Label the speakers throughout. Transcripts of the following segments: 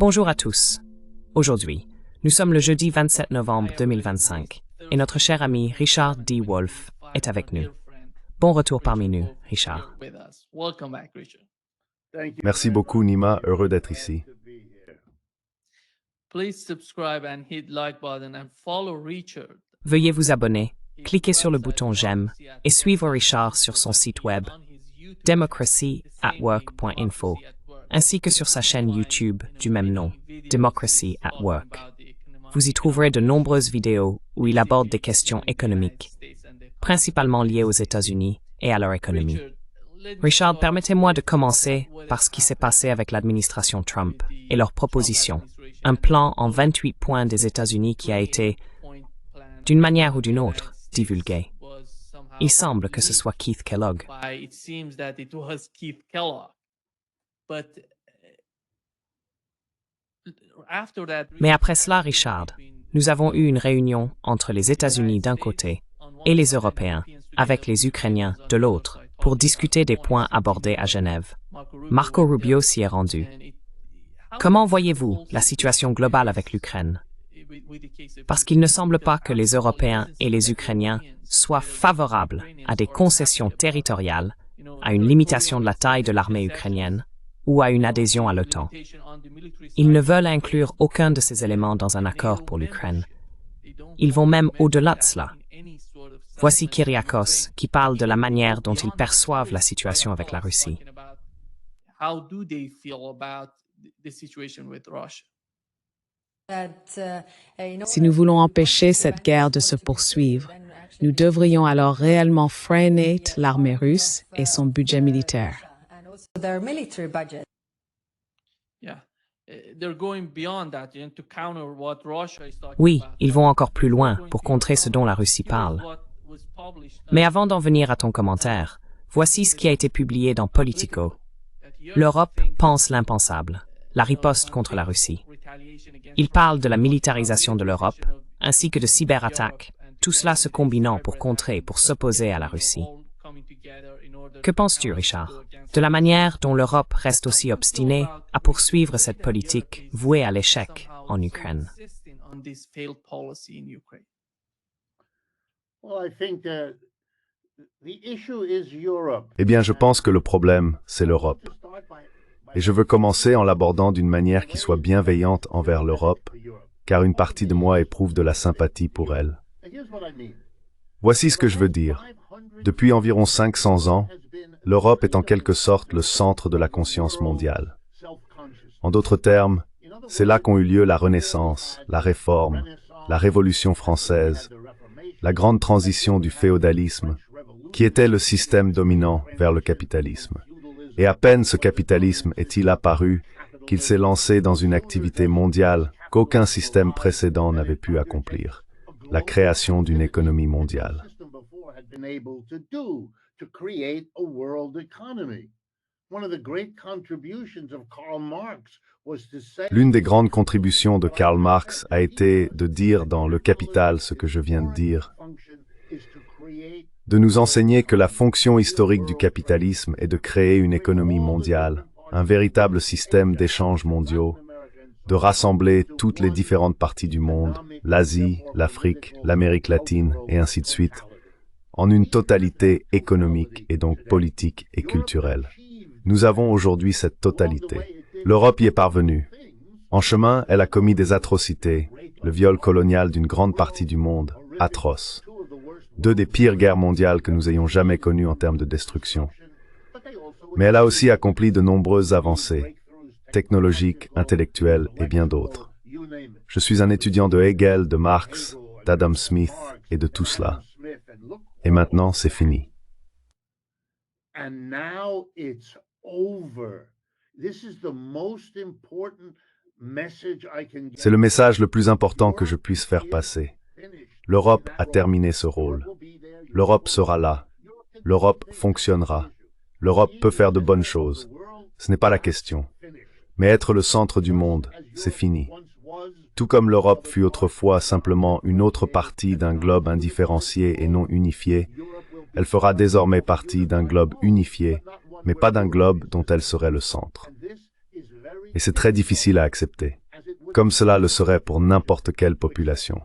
Speaker 1: Bonjour à tous. Aujourd'hui, nous sommes le jeudi 27 novembre 2025 et notre cher ami Richard D. Wolff est avec nous. Bon retour parmi nous, Richard.
Speaker 2: Merci beaucoup, Nima. Heureux d'être ici.
Speaker 1: Veuillez vous abonner, cliquer sur le bouton j'aime et suivre Richard sur son site web democracyatwork.info ainsi que sur sa chaîne YouTube du même nom, Democracy at Work. Vous y trouverez de nombreuses vidéos où il aborde des questions économiques, principalement liées aux États-Unis et à leur économie. Richard, permettez-moi de commencer par ce qui s'est passé avec l'administration Trump et leurs propositions. Un plan en 28 points des États-Unis qui a été, d'une manière ou d'une autre, divulgué. Il semble que ce soit Keith Kellogg. Mais après cela, Richard, nous avons eu une réunion entre les États-Unis d'un côté et les Européens, avec les Ukrainiens de l'autre, pour discuter des points abordés à Genève. Marco Rubio s'y est rendu. Comment voyez-vous la situation globale avec l'Ukraine? Parce qu'il ne semble pas que les Européens et les Ukrainiens soient favorables à des concessions territoriales, à une limitation de la taille de l'armée ukrainienne ou à une adhésion à l'OTAN. Ils ne veulent inclure aucun de ces éléments dans un accord pour l'Ukraine. Ils vont même au-delà de cela. Voici Kyriakos qui parle de la manière dont ils perçoivent la situation avec la Russie.
Speaker 3: Si nous voulons empêcher cette guerre de se poursuivre, nous devrions alors réellement freiner l'armée russe et son budget militaire.
Speaker 1: Oui, ils vont encore plus loin pour contrer ce dont la Russie parle. Mais avant d'en venir à ton commentaire, voici ce qui a été publié dans Politico. L'Europe pense l'impensable, la riposte contre la Russie. Il parle de la militarisation de l'Europe, ainsi que de cyberattaques, tout cela se combinant pour contrer, pour s'opposer à la Russie. Que penses-tu, Richard, de la manière dont l'Europe reste aussi obstinée à poursuivre cette politique vouée à l'échec en Ukraine?
Speaker 2: Eh bien, je pense que le problème, c'est l'Europe. Et je veux commencer en l'abordant d'une manière qui soit bienveillante envers l'Europe, car une partie de moi éprouve de la sympathie pour elle. Voici ce que je veux dire. Depuis environ 500 ans, l'Europe est en quelque sorte le centre de la conscience mondiale. En d'autres termes, c'est là qu'ont eu lieu la Renaissance, la Réforme, la Révolution française, la grande transition du féodalisme, qui était le système dominant vers le capitalisme. Et à peine ce capitalisme est-il apparu qu'il s'est lancé dans une activité mondiale qu'aucun système précédent n'avait pu accomplir, la création d'une économie mondiale. L'une des grandes contributions de Karl Marx a été de dire dans Le Capital ce que je viens de dire, de nous enseigner que la fonction historique du capitalisme est de créer une économie mondiale, un véritable système d'échanges mondiaux, de rassembler toutes les différentes parties du monde, l'Asie, l'Afrique, l'Amérique latine et ainsi de suite, en une totalité économique et donc politique et culturelle. Nous avons aujourd'hui cette totalité. L'Europe y est parvenue. En chemin, elle a commis des atrocités, le viol colonial d'une grande partie du monde, atroce. Deux des pires guerres mondiales que nous ayons jamais connues en termes de destruction. Mais elle a aussi accompli de nombreuses avancées, technologiques, intellectuelles et bien d'autres. Je suis un étudiant de Hegel, de Marx, d'Adam Smith et de tout cela. Et maintenant, c'est fini. C'est le message le plus important que je puisse faire passer. L'Europe a terminé ce rôle. L'Europe sera là. L'Europe fonctionnera. L'Europe peut faire de bonnes choses. Ce n'est pas la question. Mais être le centre du monde, c'est fini. Tout comme l'Europe fut autrefois simplement une autre partie d'un globe indifférencié et non unifié, elle fera désormais partie d'un globe unifié, mais pas d'un globe dont elle serait le centre. Et c'est très difficile à accepter, comme cela le serait pour n'importe quelle population.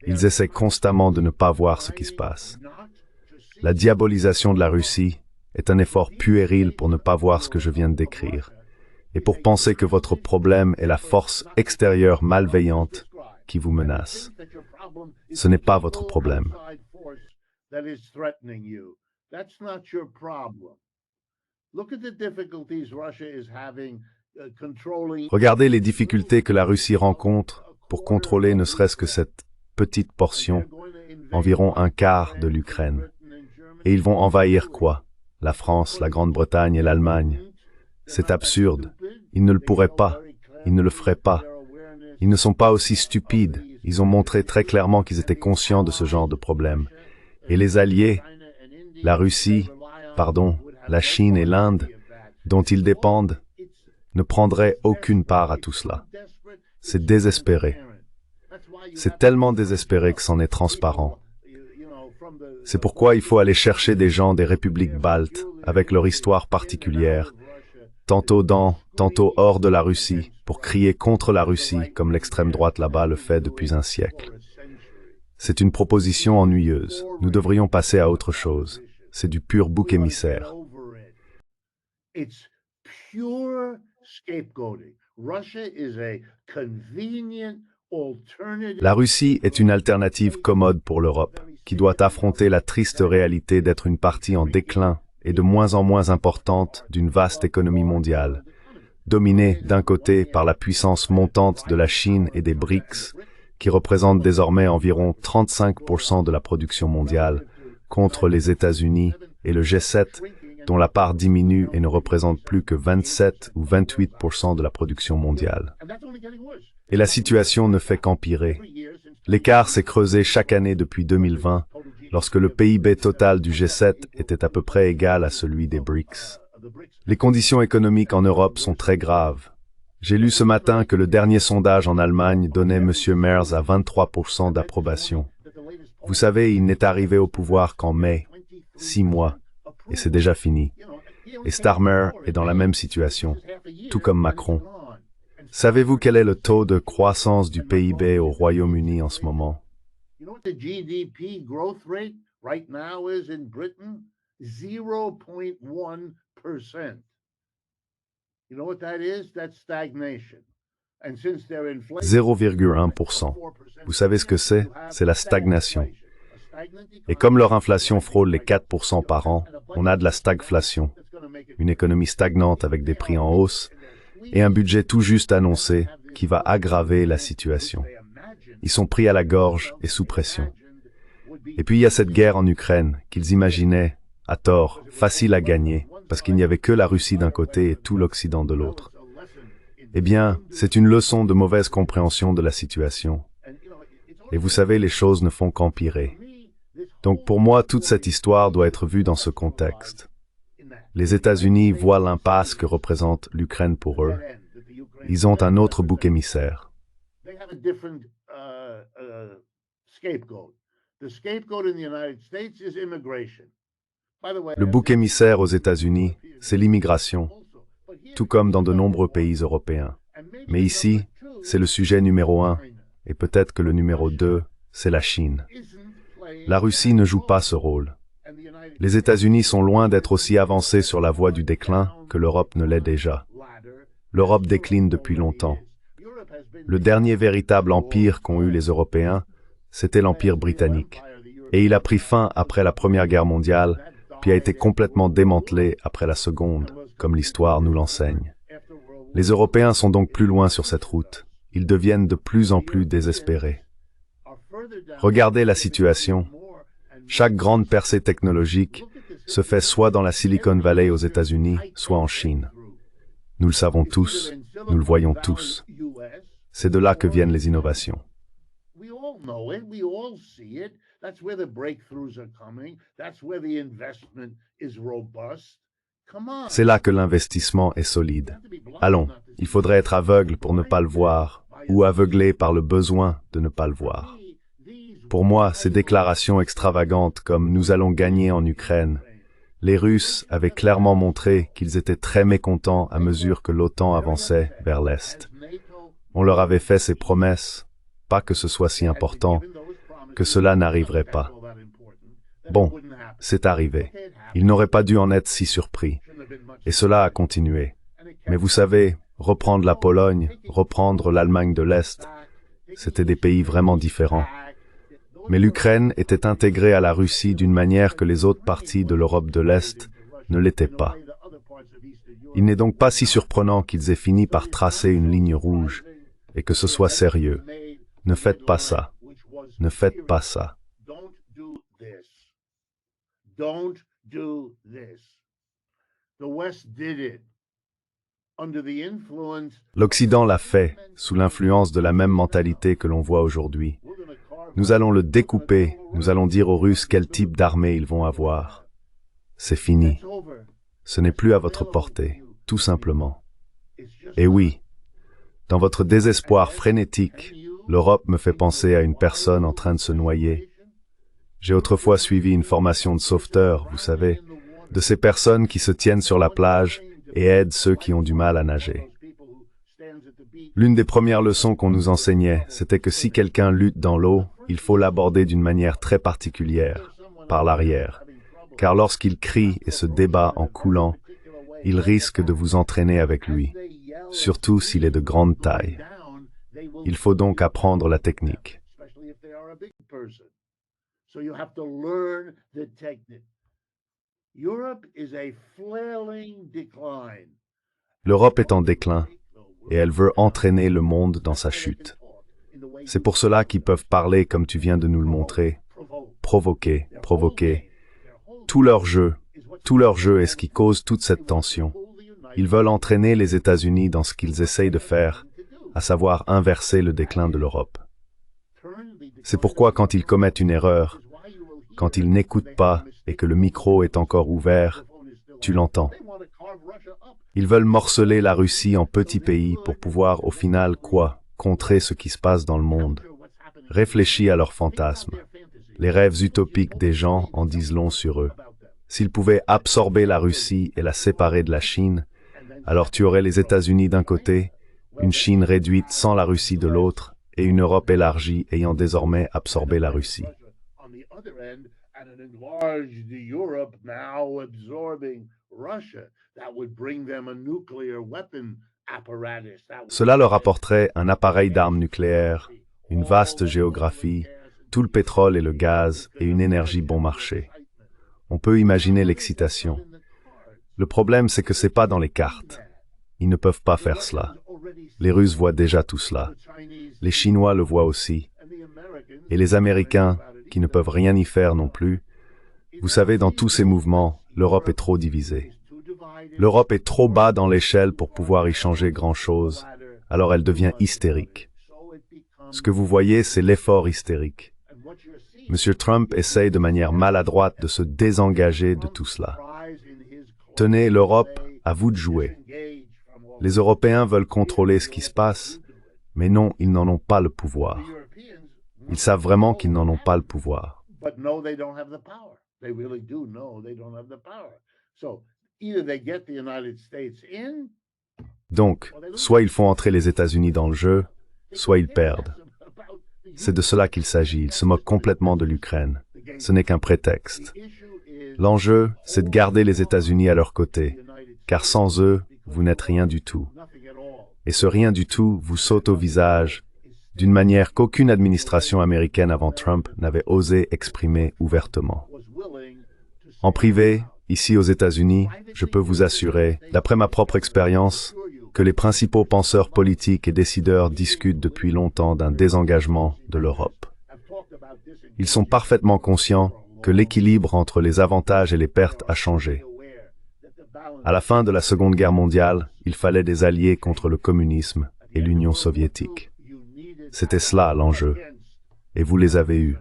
Speaker 2: Ils essaient constamment de ne pas voir ce qui se passe. La diabolisation de la Russie est un effort puéril pour ne pas voir ce que je viens de décrire, et pour penser que votre problème est la force extérieure malveillante qui vous menace. Ce n'est pas votre problème. Regardez les difficultés que la Russie rencontre pour contrôler ne serait-ce que cette petite portion, environ un quart de l'Ukraine. Et ils vont envahir quoi? La France, la Grande-Bretagne et l'Allemagne. C'est absurde. Ils ne le pourraient pas. Ils ne le feraient pas. Ils ne sont pas aussi stupides. Ils ont montré très clairement qu'ils étaient conscients de ce genre de problème. Et les alliés, la Russie, la Chine et l'Inde, dont ils dépendent, ne prendraient aucune part à tout cela. C'est désespéré. C'est tellement désespéré que c'en est transparent. C'est pourquoi il faut aller chercher des gens des républiques baltes, avec leur histoire particulière, tantôt dans, tantôt hors de la Russie, pour crier contre la Russie, comme l'extrême droite là-bas le fait depuis un siècle. C'est une proposition ennuyeuse. Nous devrions passer à autre chose. C'est du pur bouc émissaire. La Russie est une alternative commode pour l'Europe, qui doit affronter la triste réalité d'être une partie en déclin et de moins en moins importante d'une vaste économie mondiale, dominée d'un côté par la puissance montante de la Chine et des BRICS, qui représentent désormais environ 35% de la production mondiale, contre les États-Unis et le G7, dont la part diminue et ne représente plus que 27 ou 28% de la production mondiale. Et la situation ne fait qu'empirer. L'écart s'est creusé chaque année depuis 2020, lorsque le PIB total du G7 était à peu près égal à celui des BRICS. Les conditions économiques en Europe sont très graves. J'ai lu ce matin que le dernier sondage en Allemagne donnait M. Merz à 23% d'approbation. Vous savez, il n'est arrivé au pouvoir qu'en mai, 6 mois, et c'est déjà fini. Et Starmer est dans la même situation, tout comme Macron. Savez-vous quel est le taux de croissance du PIB au Royaume-Uni en ce moment?
Speaker 4: You know what that is? That's stagnation. And since they're inflating
Speaker 2: 0,1%. Vous savez ce que c'est? C'est la stagnation. Et comme leur inflation frôle les 4% par an, on a de la stagflation. Une économie stagnante avec des prix en hausse et un budget tout juste annoncé qui va aggraver la situation. Ils sont pris à la gorge et sous pression. Et puis il y a cette guerre en Ukraine qu'ils imaginaient, à tort, facile à gagner, parce qu'il n'y avait que la Russie d'un côté et tout l'Occident de l'autre. Eh bien, c'est une leçon de mauvaise compréhension de la situation. Et vous savez, les choses ne font qu'empirer. Donc pour moi, toute cette histoire doit être vue dans ce contexte. Les États-Unis voient l'impasse que représente l'Ukraine pour eux. Ils ont un autre bouc émissaire. Le bouc émissaire aux États-Unis, c'est l'immigration, tout comme dans de nombreux pays européens. Mais ici, c'est le sujet numéro 1, et peut-être que le numéro 2, c'est la Chine. La Russie ne joue pas ce rôle. Les États-Unis sont loin d'être aussi avancés sur la voie du déclin que l'Europe ne l'est déjà. L'Europe décline depuis longtemps. Le dernier véritable empire qu'ont eu les Européens, c'était l'Empire britannique. Et il a pris fin après la Première Guerre mondiale, puis a été complètement démantelé après la Seconde, comme l'histoire nous l'enseigne. Les Européens sont donc plus loin sur cette route. Ils deviennent de plus en plus désespérés. Regardez la situation. Chaque grande percée technologique se fait soit dans la Silicon Valley aux États-Unis, soit en Chine. Nous le savons tous, nous le voyons tous. C'est de là que viennent les innovations. C'est là que l'investissement est solide. Allons, il faudrait être aveugle pour ne pas le voir, ou aveuglé par le besoin de ne pas le voir. Pour moi, ces déclarations extravagantes comme « nous allons gagner en Ukraine », Les Russes avaient clairement montré qu'ils étaient très mécontents à mesure que l'OTAN avançait vers l'Est. On leur avait fait ces promesses, pas que ce soit si important, que cela n'arriverait pas. Bon, c'est arrivé. Ils n'auraient pas dû en être si surpris. Et cela a continué. Mais vous savez, reprendre la Pologne, reprendre l'Allemagne de l'Est, c'était des pays vraiment différents. Mais l'Ukraine était intégrée à la Russie d'une manière que les autres parties de l'Europe de l'Est ne l'étaient pas. Il n'est donc pas si surprenant qu'ils aient fini par tracer une ligne rouge, et que ce soit sérieux. Ne faites pas ça. Ne faites pas ça.
Speaker 4: Don't do this. The West did it. Under the influence,
Speaker 2: L'Occident l'a fait, sous l'influence de la même mentalité que l'on voit aujourd'hui. Nous allons le découper, nous allons dire aux Russes quel type d'armée ils vont avoir. C'est fini. Ce n'est plus à votre portée, tout simplement. Et oui, dans votre désespoir frénétique, l'Europe me fait penser à une personne en train de se noyer. J'ai autrefois suivi une formation de sauveteur, vous savez, de ces personnes qui se tiennent sur la plage et aident ceux qui ont du mal à nager. L'une des premières leçons qu'on nous enseignait, c'était que si quelqu'un lutte dans l'eau, il faut l'aborder d'une manière très particulière, par l'arrière, car lorsqu'il crie et se débat en coulant, il risque de vous entraîner avec lui, surtout s'il est de grande taille. Il faut donc apprendre la technique.
Speaker 4: So you have to learn the technique. Europe is a flailing decline.
Speaker 2: L'Europe est en déclin et elle veut entraîner le monde dans sa chute. C'est pour cela qu'ils peuvent parler comme tu viens de nous le montrer, provoquer, provoquer. Tout leur jeu est ce qui cause toute cette tension. Ils veulent entraîner les États-Unis dans ce qu'ils essayent de faire, à savoir inverser le déclin de l'Europe. C'est pourquoi quand ils commettent une erreur, quand ils n'écoutent pas et que le micro est encore ouvert, tu l'entends. Ils veulent morceler la Russie en petits pays pour pouvoir, au final, contrer ce qui se passe dans le monde. Réfléchis à leurs fantasmes. Les rêves utopiques des gens en disent long sur eux. S'ils pouvaient absorber la Russie et la séparer de la Chine, alors tu aurais les États-Unis d'un côté, une Chine réduite sans la Russie de l'autre, et une Europe élargie ayant désormais absorbé la Russie. Cela leur apporterait un appareil d'armes nucléaires, une vaste géographie, tout le pétrole et le gaz et une énergie bon marché. On peut imaginer l'excitation. Le problème, c'est que c'est pas dans les cartes. Ils ne peuvent pas faire cela. Les Russes voient déjà tout cela. Les Chinois le voient aussi. Et les Américains, qui ne peuvent rien y faire non plus. Vous savez, dans tous ces mouvements, l'Europe est trop divisée. L'Europe est trop bas dans l'échelle pour pouvoir y changer grand-chose, alors elle devient hystérique. Ce que vous voyez, c'est l'effort hystérique. M. Trump essaye de manière maladroite de se désengager de tout cela. Tenez, l'Europe, à vous de jouer. Les Européens veulent contrôler ce qui se passe, mais non, ils n'en ont pas le pouvoir. Ils savent vraiment qu'ils n'en ont pas le pouvoir. Donc, soit ils font entrer les États-Unis dans le jeu, soit ils perdent. C'est de cela qu'il s'agit. Ils se moquent complètement de l'Ukraine. Ce n'est qu'un prétexte. L'enjeu, c'est de garder les États-Unis à leur côté, car sans eux, vous n'êtes rien du tout. Et ce rien du tout vous saute au visage d'une manière qu'aucune administration américaine avant Trump n'avait osé exprimer ouvertement. En privé, ici aux États-Unis, je peux vous assurer, d'après ma propre expérience, que les principaux penseurs politiques et décideurs discutent depuis longtemps d'un désengagement de l'Europe. Ils sont parfaitement conscients que l'équilibre entre les avantages et les pertes a changé. À la fin de la Seconde Guerre mondiale, il fallait des alliés contre le communisme et l'Union soviétique. C'était cela l'enjeu, et vous les avez eus.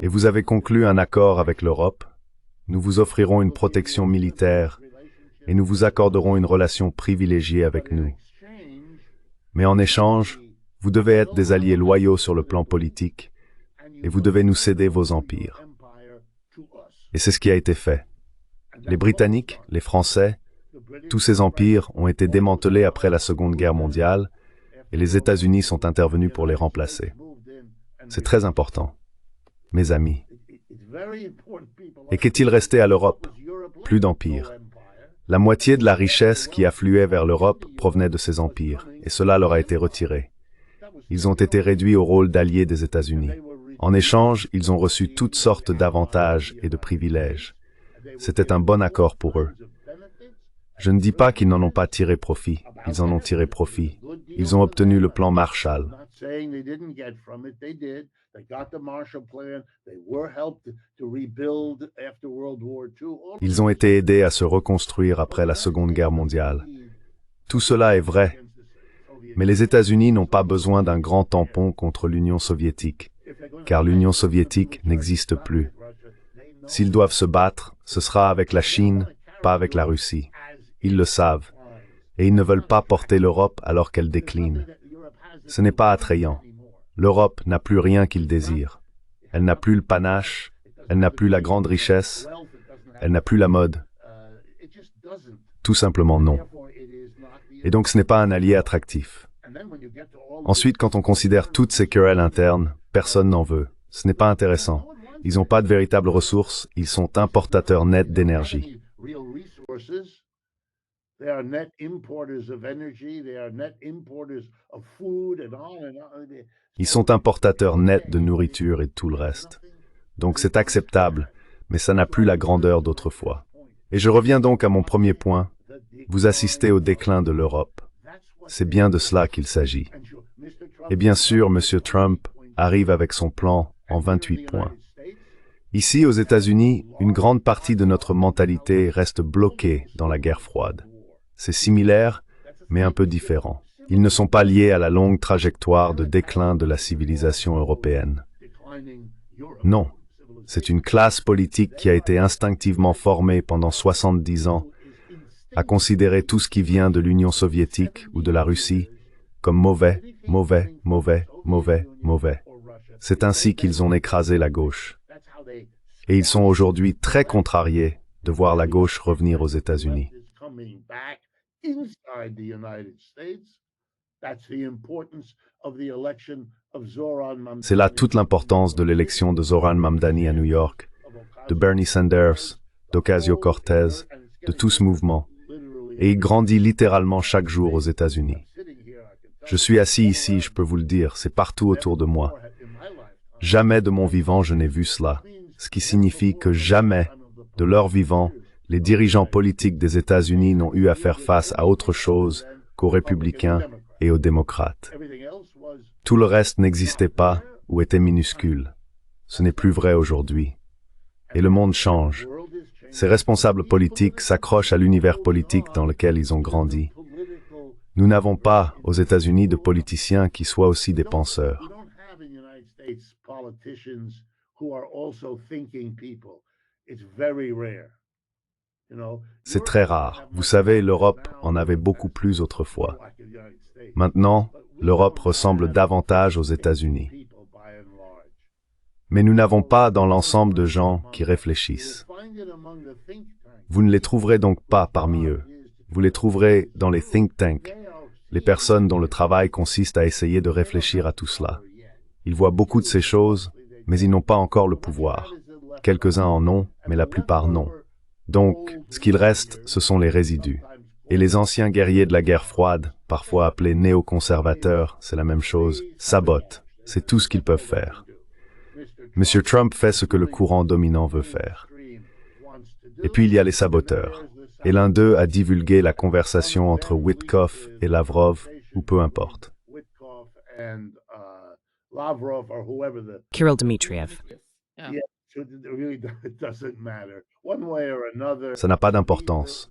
Speaker 2: Et vous avez conclu un accord avec l'Europe. Nous vous offrirons une protection militaire et nous vous accorderons une relation privilégiée avec nous. Mais en échange, Vous devez être des alliés loyaux sur le plan politique et vous devez nous céder vos empires. Et c'est ce qui a été fait. Les Britanniques, les Français, tous ces empires ont été démantelés après la Seconde Guerre mondiale et les États-Unis sont intervenus pour les remplacer. C'est très important, mes amis. Et qu'est-il resté à l'Europe? Plus d'empires. La moitié de la richesse qui affluait vers l'Europe provenait de ces empires, et cela leur a été retiré. Ils ont été réduits au rôle d'alliés des États-Unis. En échange, ils ont reçu toutes sortes d'avantages et de privilèges. C'était un bon accord pour eux. Je ne dis pas qu'ils n'en ont pas tiré profit. Ils en ont tiré profit. Ils ont obtenu le plan Marshall. Ils ont été aidés à se reconstruire après la Seconde Guerre mondiale. Tout cela est vrai. Mais les États-Unis n'ont pas besoin d'un grand tampon contre l'Union soviétique, car l'Union soviétique n'existe plus. S'ils doivent se battre, ce sera avec la Chine, pas avec la Russie. Ils le savent. Et ils ne veulent pas porter l'Europe alors qu'elle décline. Ce n'est pas attrayant. L'Europe n'a plus rien qu'ils désirent. Elle n'a plus le panache, elle n'a plus la grande richesse, elle n'a plus la mode. Tout simplement non. Et donc ce n'est pas un allié attractif. Ensuite, quand on considère toutes ces querelles internes, personne n'en veut. Ce n'est pas intéressant. Ils n'ont pas de véritables ressources, ils sont importateurs nets d'énergie. Ils sont importateurs nets de nourriture et de tout le reste. Donc c'est acceptable, mais ça n'a plus la grandeur d'autrefois. Et je reviens donc à mon premier point. Vous assistez au déclin de l'Europe. C'est bien de cela qu'il s'agit. Et bien sûr, M. Trump arrive avec son plan en 28 points. Ici, aux États-Unis, une grande partie de notre mentalité reste bloquée dans la guerre froide. C'est similaire, mais un peu différent. Ils ne sont pas liés à la longue trajectoire de déclin de la civilisation européenne. Non, c'est une classe politique qui a été instinctivement formée pendant 70 ans à considérer tout ce qui vient de l'Union soviétique ou de la Russie comme mauvais, mauvais, mauvais, mauvais, mauvais. C'est ainsi qu'ils ont écrasé la gauche. Et ils sont aujourd'hui très contrariés de voir la gauche revenir aux États-Unis. C'est là toute l'importance de l'élection de Zoran Mamdani à New York, de Bernie Sanders, d'Ocasio-Cortez, de tout ce mouvement. Et il grandit littéralement chaque jour aux États-Unis. Je suis assis ici, je peux vous le dire, c'est partout autour de moi. Jamais de mon vivant je n'ai vu cela, ce qui signifie que jamais, de leur vivant, les dirigeants politiques des États-Unis n'ont eu à faire face à autre chose qu'aux républicains et aux démocrates. Tout le reste n'existait pas ou était minuscule. Ce n'est plus vrai aujourd'hui. Et le monde change. Ces responsables politiques s'accrochent à l'univers politique dans lequel ils ont grandi. Nous n'avons pas, aux États-Unis, de politiciens qui soient aussi des penseurs. C'est très rare. Vous savez, l'Europe en avait beaucoup plus autrefois. Maintenant, l'Europe ressemble davantage aux États-Unis. Mais nous n'avons pas dans l'ensemble de gens qui réfléchissent. Vous ne les trouverez donc pas parmi eux. Vous les trouverez dans les think tanks, les personnes dont le travail consiste à essayer de réfléchir à tout cela. Ils voient beaucoup de ces choses, mais ils n'ont pas encore le pouvoir. Quelques-uns en ont, mais la plupart non. Donc, ce qu'il reste, ce sont les résidus. Et les anciens guerriers de la guerre froide, parfois appelés néoconservateurs, c'est la même chose, sabotent. C'est tout ce qu'ils peuvent faire. M. Trump fait ce que le courant dominant veut faire. Et puis il y a les saboteurs. Et l'un d'eux a divulgué la conversation entre Witkoff et Lavrov, ou peu importe.
Speaker 1: Kirill Dmitriev.
Speaker 2: Ça n'a pas d'importance.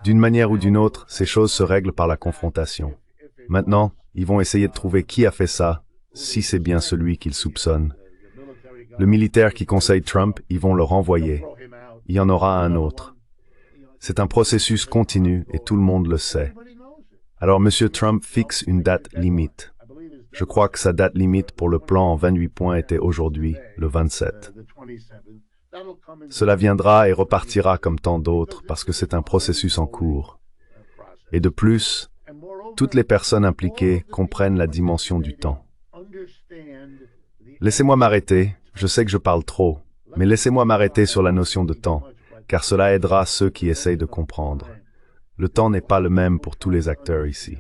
Speaker 2: D'une manière ou d'une autre, ces choses se règlent par la confrontation. Maintenant, ils vont essayer de trouver qui a fait ça, si c'est bien celui qu'ils soupçonnent. Le militaire qui conseille Trump, ils vont le renvoyer. Il y en aura un autre. C'est un processus continu et tout le monde le sait. Alors M. Trump fixe une date limite. Je crois que sa date limite pour le plan en 28 points était aujourd'hui, le 27. Cela viendra et repartira comme tant d'autres parce que c'est un processus en cours. Et de plus, toutes les personnes impliquées comprennent la dimension du temps. Laissez-moi m'arrêter, je sais que je parle trop, mais laissez-moi m'arrêter sur la notion de temps, car cela aidera ceux qui essayent de comprendre. Le temps n'est pas le même pour tous les acteurs ici.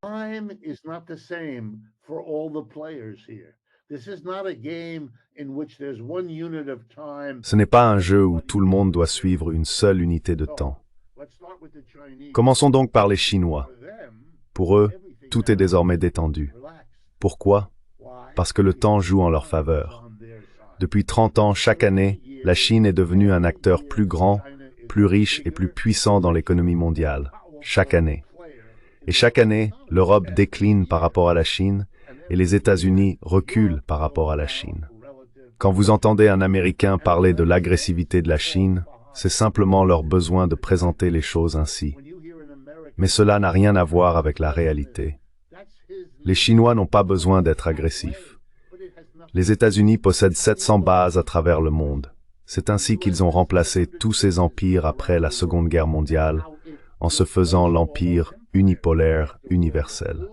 Speaker 4: Time is not the same for all the players here. This is not a game in which there's one unit of time.
Speaker 2: Ce n'est pas un jeu où tout le monde doit suivre une seule unité de temps. Commençons donc par les Chinois. Pour eux, tout est désormais détendu. Pourquoi? Parce que le temps joue en leur faveur. Depuis 30 ans, chaque année, la Chine est devenue un acteur plus grand, plus riche et plus puissant dans l'économie mondiale. Chaque année. Et chaque année, l'Europe décline par rapport à la Chine et les États-Unis reculent par rapport à la Chine. Quand vous entendez un Américain parler de l'agressivité de la Chine, c'est simplement leur besoin de présenter les choses ainsi. Mais cela n'a rien à voir avec la réalité. Les Chinois n'ont pas besoin d'être agressifs. Les États-Unis possèdent 700 bases à travers le monde. C'est ainsi qu'ils ont remplacé tous ces empires après la Seconde Guerre mondiale, en se faisant l'empire unipolaire universel.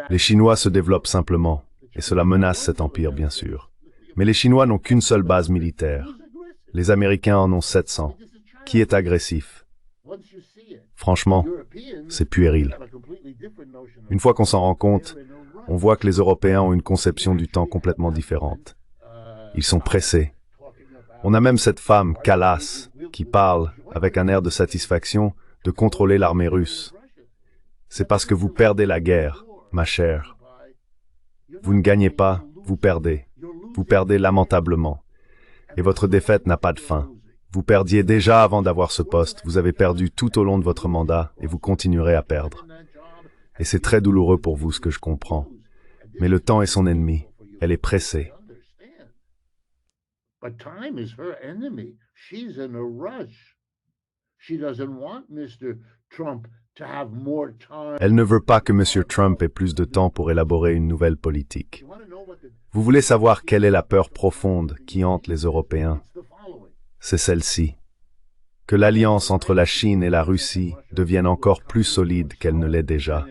Speaker 2: Les Chinois se développent simplement, et cela menace cet empire, bien sûr. Mais les Chinois n'ont qu'une seule base militaire. Les Américains en ont 700. Qui est agressif? Franchement, c'est puéril. Une fois qu'on s'en rend compte, on voit que les Européens ont une conception du temps complètement différente. Ils sont pressés. On a même cette femme, Kallas, qui parle, avec un air de satisfaction, de contrôler l'armée russe. C'est parce que vous perdez la guerre, ma chère. Vous ne gagnez pas, vous perdez. Vous perdez lamentablement. Et votre défaite n'a pas de fin. Vous perdiez déjà avant d'avoir ce poste, vous avez perdu tout au long de votre mandat, et vous continuerez à perdre. Et c'est très douloureux pour vous, ce que je comprends. Mais le temps est son ennemi. Elle est pressée.
Speaker 4: But time is her enemy. She's in a rush. She doesn't want Mr. Trump to have more time.
Speaker 2: Elle ne veut pas que M. Trump ait plus de temps pour élaborer une nouvelle politique. Vous voulez savoir quelle est la peur profonde qui hante les Européens? C'est celle-ci. Que l'alliance entre la Chine et la Russie devienne encore plus solide qu'elle ne l'est déjà.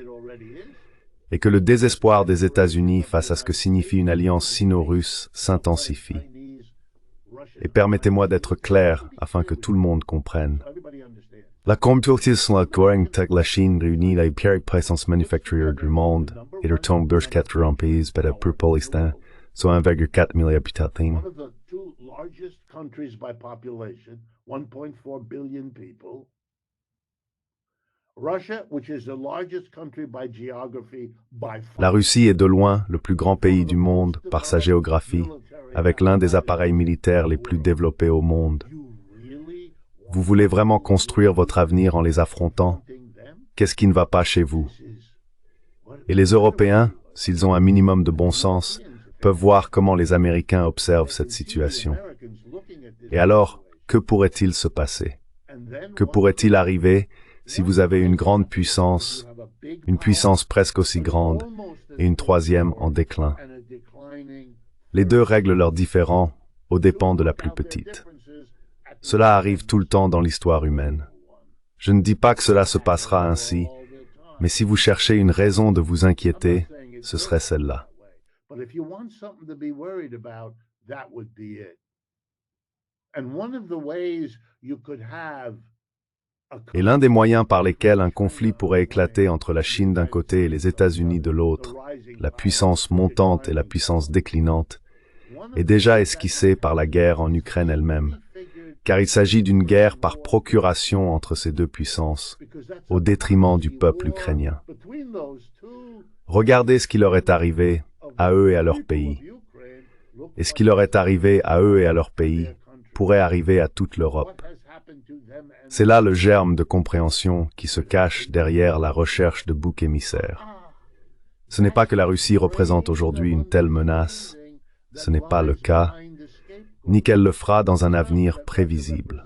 Speaker 2: Et que le désespoir des États-Unis face à ce que signifie une alliance sino-russe s'intensifie. Et permettez-moi d'être clair afin que tout le monde comprenne. La compétition avec la Chine réunit les pires puissances manufacturières du monde et leur tombe bourse 80 pays pour l'instant, soit 1,4 milliard d'habitants.
Speaker 4: One of the two largest countries by population, 1.4 billion people. Russia, which is the largest country by geography by far.
Speaker 2: La Russie est de loin le plus grand pays du monde par sa géographie, avec l'un des appareils militaires les plus développés au monde. Vous voulez vraiment construire votre avenir en les affrontant? Qu'est-ce qui ne va pas chez vous? Et les Européens, s'ils ont un minimum de bon sens, peuvent voir comment les Américains observent cette situation. Et alors, que pourrait-il se passer? Que pourrait-il arriver si vous avez une grande puissance, une puissance presque aussi grande, et une troisième en déclin? Les deux règlent leurs différends aux dépens de la plus petite. Cela arrive tout le temps dans l'histoire humaine. Je ne dis pas que cela se passera ainsi, mais si vous cherchez une raison de vous inquiéter, ce serait celle-là.
Speaker 4: But if you want something to be worried about, that would be it. And one of the ways you could have
Speaker 2: Et l'un des moyens par lesquels un conflit pourrait éclater entre la Chine d'un côté et les États-Unis de l'autre, la puissance montante et la puissance déclinante, est déjà esquissé par la guerre en Ukraine elle-même, car il s'agit d'une guerre par procuration entre ces deux puissances, au détriment du peuple ukrainien. Regardez ce qui leur est arrivé à eux et à leur pays. Et ce qui leur est arrivé à eux et à leur pays pourrait arriver à toute l'Europe. C'est là le germe de compréhension qui se cache derrière la recherche de boucs émissaires. Ce n'est pas que la Russie représente aujourd'hui une telle menace, ce n'est pas le cas, ni qu'elle le fera dans un avenir prévisible.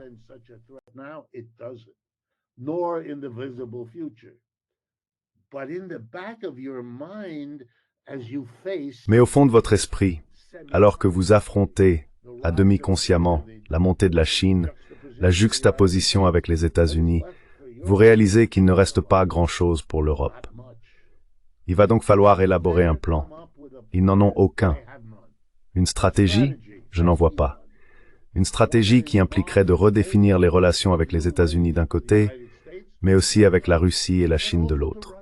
Speaker 2: Mais au fond de votre esprit, alors que vous affrontez, à demi consciemment, la montée de la Chine, la juxtaposition avec les États-Unis, vous réalisez qu'il ne reste pas grand-chose pour l'Europe. Il va donc falloir élaborer un plan. Ils n'en ont aucun. Une stratégie? Je n'en vois pas. Une stratégie qui impliquerait de redéfinir les relations avec les États-Unis d'un côté, mais aussi avec la Russie et la Chine de l'autre.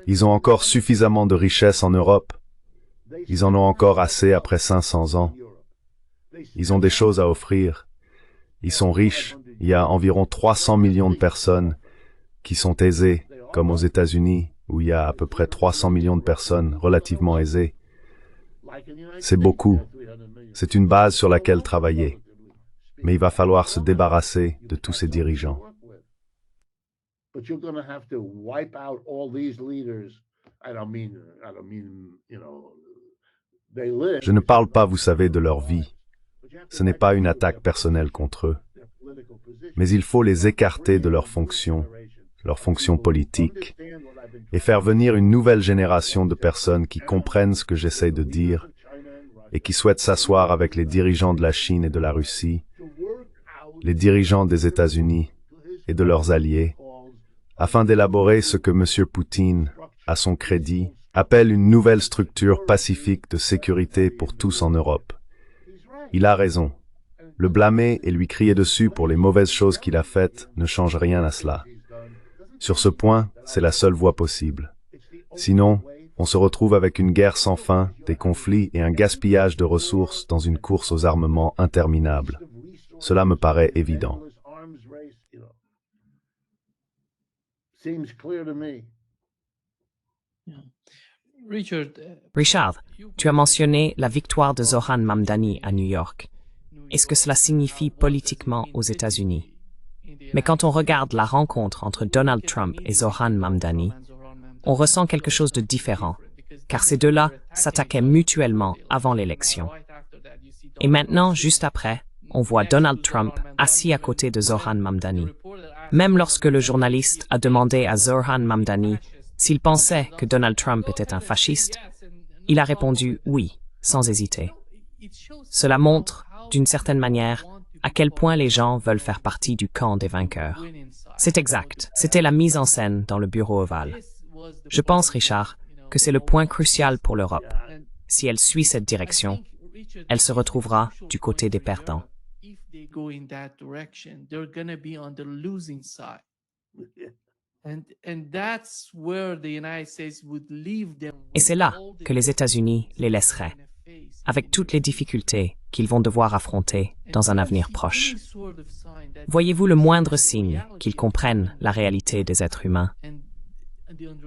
Speaker 2: Ils ont encore suffisamment de richesses en Europe. Ils en ont encore assez après 500 ans. Ils ont des choses à offrir. Ils sont riches. Il y a environ 300 millions de personnes qui sont aisées, comme aux États-Unis, où il y a à peu près 300 millions de personnes relativement aisées. C'est beaucoup. C'est une base sur laquelle travailler. Mais il va falloir se débarrasser de tous ces dirigeants. Je ne parle pas, vous savez, de leur vie. Ce n'est pas une attaque personnelle contre eux. Mais il faut les écarter de leurs fonctions politiques, et faire venir une nouvelle génération de personnes qui comprennent ce que j'essaie de dire et qui souhaitent s'asseoir avec les dirigeants de la Chine et de la Russie, les dirigeants des États-Unis et de leurs alliés, afin d'élaborer ce que M. Poutine, à son crédit, appelle une nouvelle structure pacifique de sécurité pour tous en Europe. Il a raison. Le blâmer et lui crier dessus pour les mauvaises choses qu'il a faites ne change rien à cela. Sur ce point, c'est la seule voie possible. Sinon, on se retrouve avec une guerre sans fin, des conflits et un gaspillage de ressources dans une course aux armements interminable. Cela me paraît évident.
Speaker 1: Richard, tu as mentionné la victoire de Zoran Mamdani à New York. Est-ce que cela signifie politiquement aux États-Unis? Mais quand on regarde la rencontre entre Donald Trump et Zoran Mamdani, on ressent quelque chose de différent, car ces deux-là s'attaquaient mutuellement avant l'élection. Et maintenant, juste après, on voit Donald Trump assis à côté de Zoran Mamdani. Même lorsque le journaliste a demandé à Zoran Mamdani s'il pensait que Donald Trump était un fasciste, il a répondu oui, sans hésiter. Cela montre, d'une certaine manière, à quel point les gens veulent faire partie du camp des vainqueurs. C'est exact, c'était la mise en scène dans le bureau ovale. Je pense, Richard, que c'est le point crucial pour l'Europe. Si elle suit cette direction, elle se retrouvera du côté des perdants. Et c'est là que les États-Unis les laisseraient, avec toutes les difficultés qu'ils vont devoir affronter dans un avenir proche. Voyez-vous le moindre signe qu'ils comprennent la réalité des êtres humains,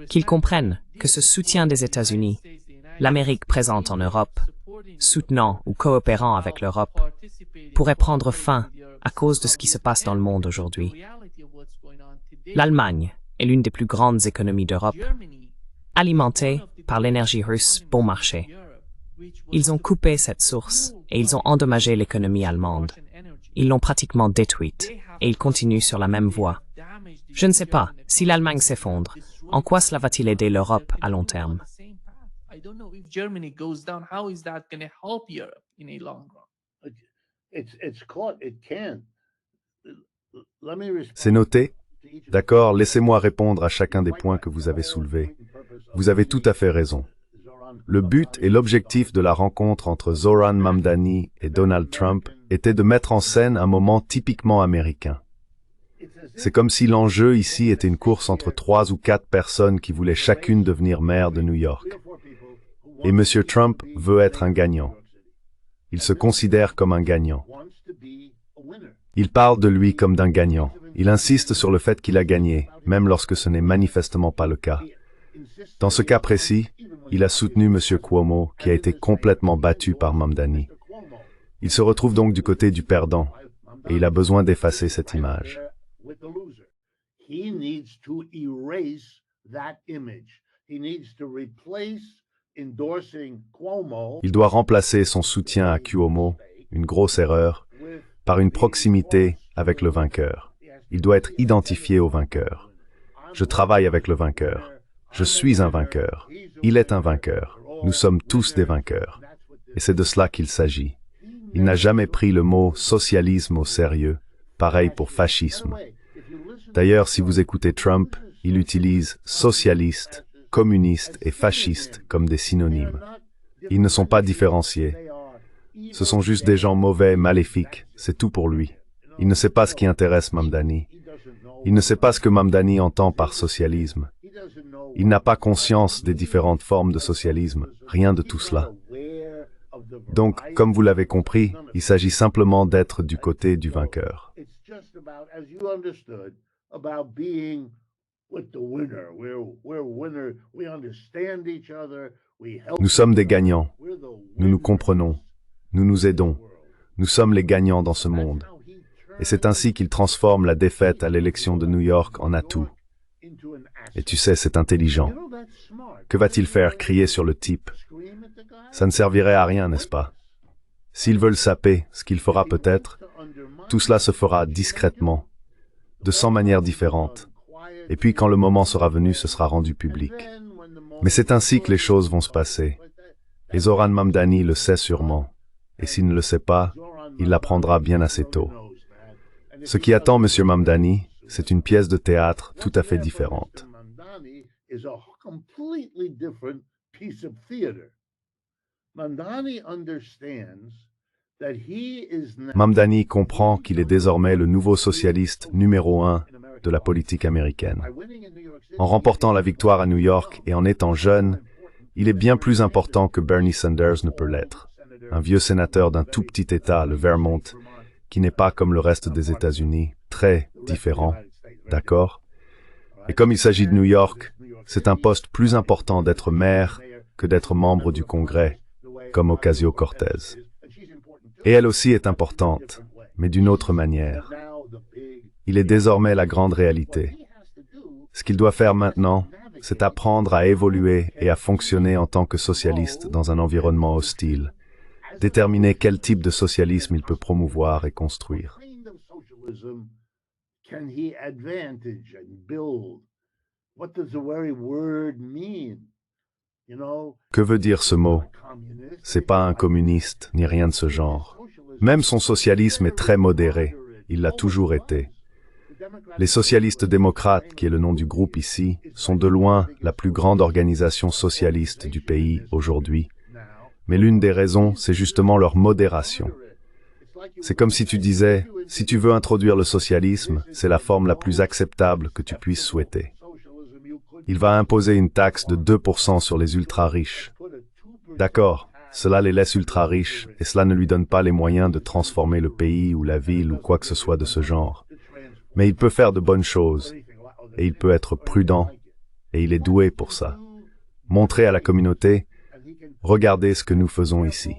Speaker 1: qu'ils comprennent que ce soutien des États-Unis, l'Amérique présente en Europe, soutenant ou coopérant avec l'Europe, pourrait prendre fin à cause de ce qui se passe dans le monde aujourd'hui. L'Allemagne est l'une des plus grandes économies d'Europe, alimentée par l'énergie russe bon marché. Ils ont coupé cette source et ils ont endommagé l'économie allemande. Ils l'ont pratiquement détruite et ils continuent sur la même voie. Je ne sais pas, si l'Allemagne s'effondre, en quoi cela va-t-il aider l'Europe à long terme?
Speaker 2: C'est noté. D'accord, laissez-moi répondre à chacun des points que vous avez soulevés. Vous avez tout à fait raison. Le but et l'objectif de la rencontre entre Zoran Mamdani et Donald Trump était de mettre en scène un moment typiquement américain. C'est comme si l'enjeu ici était une course entre 3 ou 4 personnes qui voulaient chacune devenir maire de New York. Et M. Trump veut être un gagnant. Il se considère comme un gagnant. Il parle de lui comme d'un gagnant. Il insiste sur le fait qu'il a gagné, même lorsque ce n'est manifestement pas le cas. Dans ce cas précis, il a soutenu M. Cuomo, qui a été complètement battu par Mamdani. Il se retrouve donc du côté du perdant, et il a besoin d'effacer cette image. Il doit remplacer son soutien à Cuomo, une grosse erreur, par une proximité avec le vainqueur. Il doit être identifié au vainqueur. Je travaille avec le vainqueur. Je suis un vainqueur. Il est un vainqueur. Nous sommes tous des vainqueurs. Et c'est de cela qu'il s'agit. Il n'a jamais pris le mot socialisme au sérieux. Pareil pour fascisme. D'ailleurs, si vous écoutez Trump, il utilise socialiste, communiste et fasciste comme des synonymes. Ils ne sont pas différenciés. Ce sont juste des gens mauvais, maléfiques. C'est tout pour lui. Il ne sait pas ce qui intéresse Mamdani. Il ne sait pas ce que Mamdani entend par socialisme. Il n'a pas conscience des différentes formes de socialisme. Rien de tout cela. Donc, comme vous l'avez compris, il s'agit simplement d'être du côté du vainqueur. Nous sommes des gagnants. Nous nous comprenons. Nous nous aidons. Nous sommes les gagnants dans ce monde. Et c'est ainsi qu'il transforme la défaite à l'élection de New York en atout. Et tu sais, c'est intelligent. Que va-t-il faire? Crier sur le type? Ça ne servirait à rien, n'est-ce pas? S'il veut le saper, ce qu'il fera peut-être, tout cela se fera discrètement, de 100 manières différentes. Et puis quand le moment sera venu, ce sera rendu public. Mais c'est ainsi que les choses vont se passer. Et Zoran Mamdani le sait sûrement. Et s'il ne le sait pas, il l'apprendra bien assez tôt. Ce qui attend M. Mamdani, c'est une pièce de théâtre tout à fait différente. Mamdani comprend qu'il est désormais le nouveau socialiste numéro 1 de la politique américaine. En remportant la victoire à New York et en étant jeune, il est bien plus important que Bernie Sanders ne peut l'être. Un vieux sénateur d'un tout petit État, le Vermont, qui n'est pas comme le reste des États-Unis, très différent, d'accord? Et comme il s'agit de New York, c'est un poste plus important d'être maire que d'être membre du Congrès, comme Ocasio-Cortez. Et elle aussi est importante, mais d'une autre manière. Il est désormais la grande réalité. Ce qu'il doit faire maintenant, c'est apprendre à évoluer et à fonctionner en tant que socialiste dans un environnement hostile. Déterminer quel type de socialisme il peut promouvoir et construire. Que veut dire ce mot? C'est pas un communiste, ni rien de ce genre. Même son socialisme est très modéré. Il l'a toujours été. Les socialistes démocrates, qui est le nom du groupe ici, sont de loin la plus grande organisation socialiste du pays aujourd'hui. Mais l'une des raisons, c'est justement leur modération. C'est comme si tu disais, si tu veux introduire le socialisme, c'est la forme la plus acceptable que tu puisses souhaiter. Il va imposer une taxe de 2% sur les ultra-riches. D'accord, cela les laisse ultra-riches, et cela ne lui donne pas les moyens de transformer le pays ou la ville ou quoi que ce soit de ce genre. Mais il peut faire de bonnes choses, et il peut être prudent, et il est doué pour ça. Montrer à la communauté, regardez ce que nous faisons ici.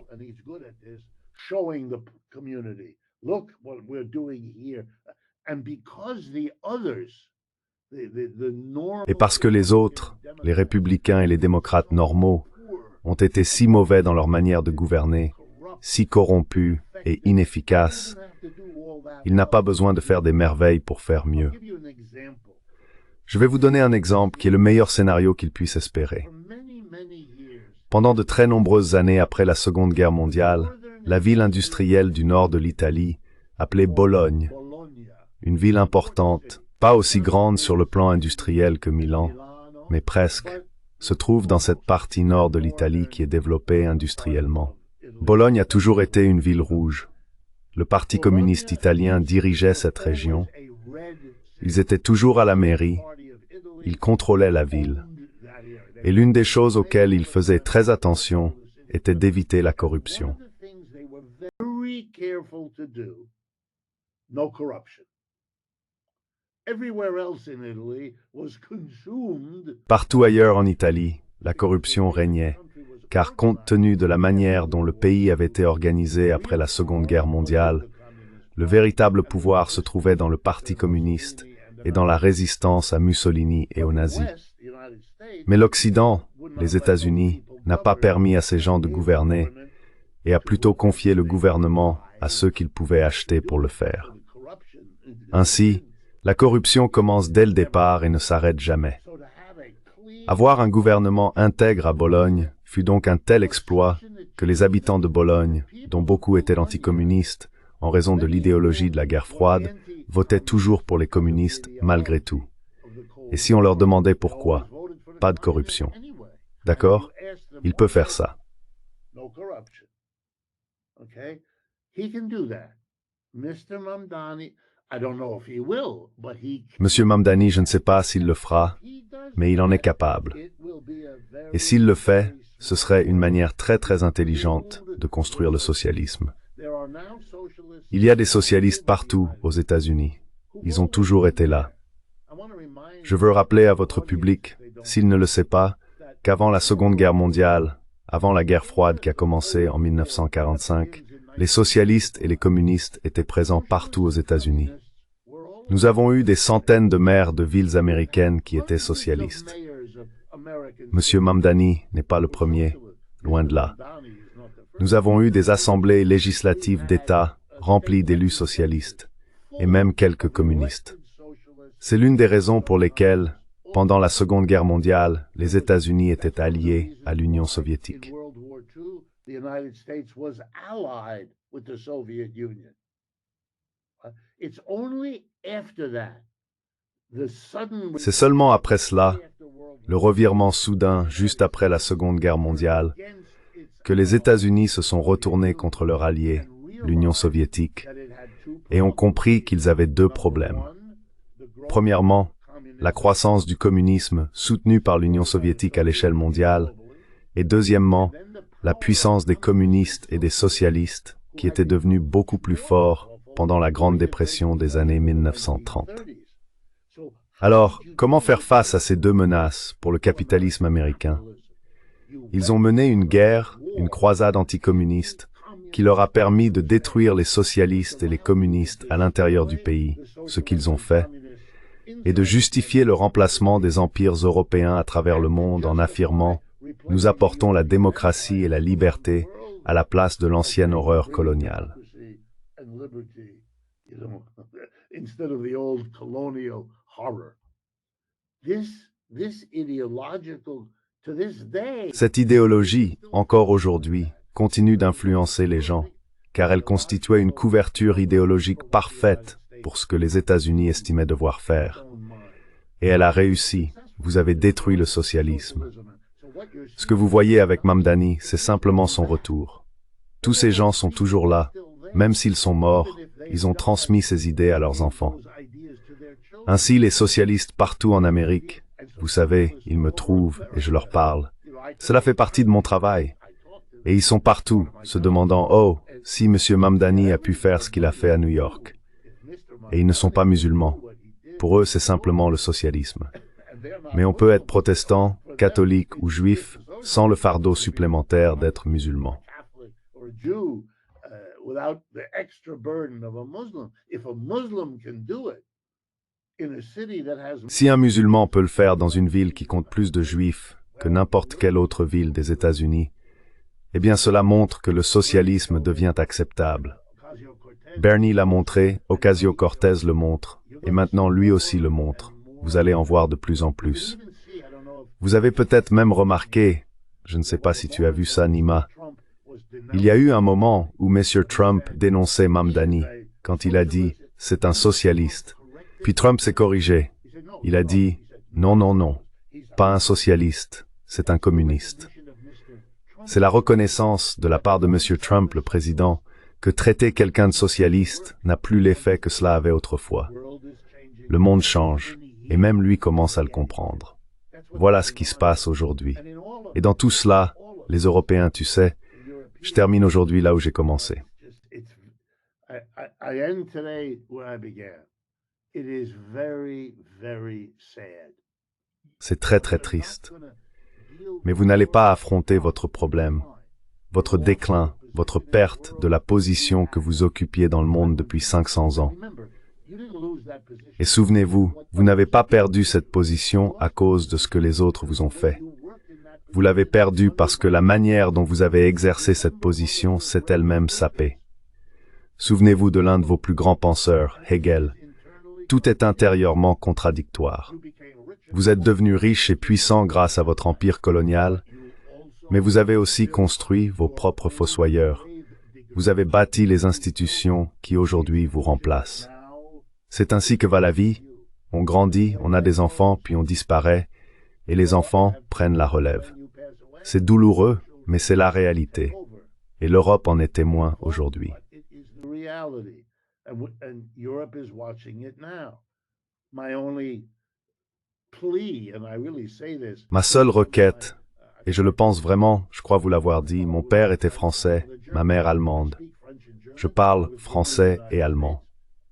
Speaker 2: Et parce que les autres, les républicains et les démocrates normaux, ont été si mauvais dans leur manière de gouverner, si corrompus et inefficaces, il n'a pas besoin de faire des merveilles pour faire mieux. Je vais vous donner un exemple qui est le meilleur scénario qu'il puisse espérer. Pendant de très nombreuses années après la Seconde Guerre mondiale, la ville industrielle du nord de l'Italie, appelée Bologne, une ville importante, pas aussi grande sur le plan industriel que Milan, mais presque, se trouve dans cette partie nord de l'Italie qui est développée industriellement. Bologne a toujours été une ville rouge. Le Parti communiste italien dirigeait cette région. Ils étaient toujours à la mairie. Ils contrôlaient la ville. Et l'une des choses auxquelles ils faisaient très attention était d'éviter la corruption. Partout ailleurs en Italie, la corruption régnait, car compte tenu de la manière dont le pays avait été organisé après la Seconde Guerre mondiale, le véritable pouvoir se trouvait dans le Parti communiste et dans la résistance à Mussolini et aux nazis. Mais l'Occident, les États-Unis, n'a pas permis à ces gens de gouverner et a plutôt confié le gouvernement à ceux qu'ils pouvaient acheter pour le faire. Ainsi, la corruption commence dès le départ et ne s'arrête jamais. Avoir un gouvernement intègre à Bologne fut donc un tel exploit que les habitants de Bologne, dont beaucoup étaient anticommunistes en raison de l'idéologie de la guerre froide, votaient toujours pour les communistes malgré tout. Et si on leur demandait pourquoi, pas de corruption. D'accord? Il peut faire ça. Monsieur Mamdani, je ne sais pas s'il le fera, mais il en est capable. Et s'il le fait, ce serait une manière très très intelligente de construire le socialisme. Il y a des socialistes partout aux États-Unis. Ils ont toujours été là. Je veux rappeler à votre public, s'il ne le sait pas, qu'avant la Seconde Guerre mondiale, avant la guerre froide qui a commencé en 1945, les socialistes et les communistes étaient présents partout aux États-Unis. Nous avons eu des centaines de maires de villes américaines qui étaient socialistes. Monsieur Mamdani n'est pas le premier, loin de là. Nous avons eu des assemblées législatives d'État remplies d'élus socialistes, et même quelques communistes. C'est l'une des raisons pour lesquelles, pendant la Seconde Guerre mondiale, les États-Unis étaient alliés à l'Union soviétique. C'est seulement après cela, le revirement soudain juste après la Seconde Guerre mondiale, que les États-Unis se sont retournés contre leur allié, l'Union soviétique, et ont compris qu'ils avaient deux problèmes. Premièrement, la croissance du communisme soutenue par l'Union soviétique à l'échelle mondiale, et deuxièmement, la puissance des communistes et des socialistes qui étaient devenus beaucoup plus forts pendant la Grande Dépression des années 1930. Alors, comment faire face à ces deux menaces pour le capitalisme américain? Ils ont mené une guerre, une croisade anticommuniste, qui leur a permis de détruire les socialistes et les communistes à l'intérieur du pays, ce qu'ils ont fait, et de justifier le remplacement des empires européens à travers le monde en affirmant « Nous apportons la démocratie et la liberté à la place de l'ancienne horreur coloniale ». Cette idéologie, encore aujourd'hui, continue d'influencer les gens, car elle constituait une couverture idéologique parfaite pour ce que les États-Unis estimaient devoir faire. Et elle a réussi. Vous avez détruit le socialisme. Ce que vous voyez avec Mamdani, c'est simplement son retour. Tous ces gens sont toujours là. Même s'ils sont morts, ils ont transmis ces idées à leurs enfants. Ainsi, les socialistes partout en Amérique, vous savez, ils me trouvent et je leur parle. Cela fait partie de mon travail. Et ils sont partout, se demandant « Oh, si M. Mamdani a pu faire ce qu'il a fait à New York ». Et ils ne sont pas musulmans. Pour eux, c'est simplement le socialisme. Mais on peut être protestant, catholique ou juif sans le fardeau supplémentaire d'être musulman. Si un musulman peut le faire dans une ville qui compte plus de juifs que n'importe quelle autre ville des États-Unis, eh bien cela montre que le socialisme devient acceptable. Bernie l'a montré, Ocasio-Cortez le montre, et maintenant lui aussi le montre. Vous allez en voir de plus en plus. Vous avez peut-être même remarqué, je ne sais pas si tu as vu ça, Nima, il y a eu un moment où M. Trump dénonçait Mamdani, quand il a dit « c'est un socialiste ». Puis Trump s'est corrigé. Il a dit « non, non, non, pas un socialiste, c'est un communiste ». C'est la reconnaissance de la part de M. Trump, le président, que traiter quelqu'un de socialiste n'a plus l'effet que cela avait autrefois. Le monde change, et même lui commence à le comprendre. Voilà ce qui se passe aujourd'hui. Et dans tout cela, les Européens, tu sais, je termine aujourd'hui là où j'ai commencé. C'est très très triste. Mais vous n'allez pas affronter votre problème, votre déclin, votre perte de la position que vous occupiez dans le monde depuis 500 ans. Et souvenez-vous, vous n'avez pas perdu cette position à cause de ce que les autres vous ont fait. Vous l'avez perdue parce que la manière dont vous avez exercé cette position s'est elle-même sapée. Souvenez-vous de l'un de vos plus grands penseurs, Hegel. Tout est intérieurement contradictoire. Vous êtes devenu riche et puissant grâce à votre empire colonial, mais vous avez aussi construit vos propres fossoyeurs. Vous avez bâti les institutions qui aujourd'hui vous remplacent. C'est ainsi que va la vie. On grandit, on a des enfants, puis on disparaît, et les enfants prennent la relève. C'est douloureux, mais c'est la réalité. Et l'Europe en est témoin aujourd'hui. Ma seule requête, et je le pense vraiment, je crois vous l'avoir dit, mon père était français, ma mère allemande. Je parle français et allemand.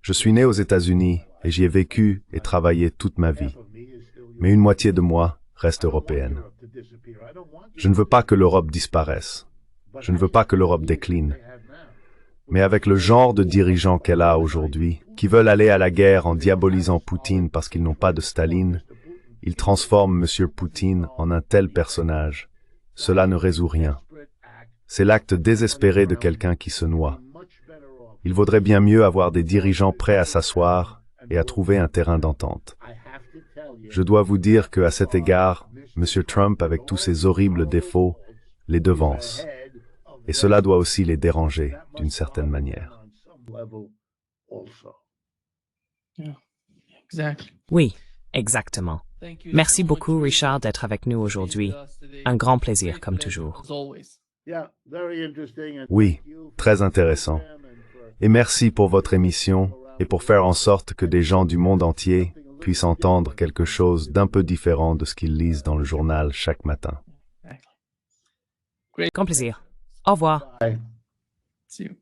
Speaker 2: Je suis né aux États-Unis et j'y ai vécu et travaillé toute ma vie. Mais une moitié de moi reste européenne. Je ne veux pas que l'Europe disparaisse. Je ne veux pas que l'Europe décline. Mais avec le genre de dirigeants qu'elle a aujourd'hui, qui veulent aller à la guerre en diabolisant Poutine parce qu'ils n'ont pas de Staline, ils transforment M. Poutine en un tel personnage. Cela ne résout rien. C'est l'acte désespéré de quelqu'un qui se noie. Il vaudrait bien mieux avoir des dirigeants prêts à s'asseoir et à trouver un terrain d'entente. Je dois vous dire qu'à cet égard, M. Trump, avec tous ses horribles défauts, les devance. Et cela doit aussi les déranger, d'une certaine manière.
Speaker 1: Oui, exactement. Merci beaucoup, Richard, d'être avec nous aujourd'hui. Un grand plaisir, comme toujours.
Speaker 2: Oui, très intéressant. Et merci pour votre émission et pour faire en sorte que des gens du monde entier puissent entendre quelque chose d'un peu différent de ce qu'ils lisent dans le journal chaque matin.
Speaker 1: Grand plaisir. Au revoir.
Speaker 4: Bye.
Speaker 5: See you.